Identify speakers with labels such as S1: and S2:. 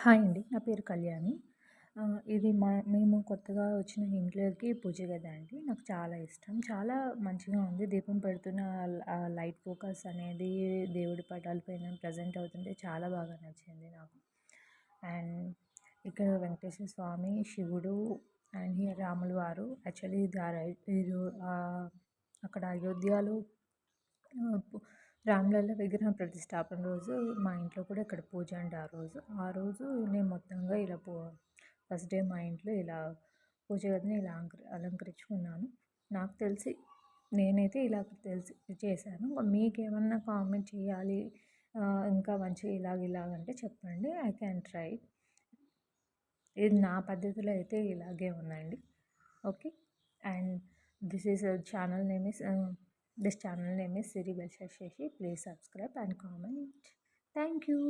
S1: Hi అండి. నా పేరు కళ్యాణి. ఇది మేము కొత్తగా వచ్చిన ఇంట్లోకి పూజ గది అండి. నాకు చాలా ఇష్టం. చాలా మంచిగా ఉంది. దీపం పెడుతున్న లైట్ ఫోకస్ అనేది దేవుడి పటాల పైన ప్రెజెంట్ అవుతుంటే చాలా బాగా నచ్చింది నాకు. అండ్ ఇక్కడ వెంకటేశ్వర స్వామి, శివుడు అండ్ హియర్ రాముల వారు యాక్చువల్లీ ఇది అక్కడ అయోధ్యలో రామలల్ల విగ్రహం ప్రతిష్టాపన రోజు మా ఇంట్లో కూడా ఇక్కడ పూజ అండి ఆ రోజు నేను మొత్తంగా ఇలా ఫస్ట్ డే మా ఇంట్లో ఇలా పూజ గదిని ఇలా అలంకరించుకున్నాను. నాకు తెలిసి నేనైతే ఇలా తెలిసి చేశాను. మీకేమన్నా కామెంట్ చేయాలి, ఇంకా మంచిగా ఇలాగంటే చెప్పండి. I can try. ఇది నా పద్ధతిలో అయితే ఇలాగే ఉందండి. Okay. And this is channel name is this channel name is Siri Belshashashi. Please subscribe and comment. Thank you.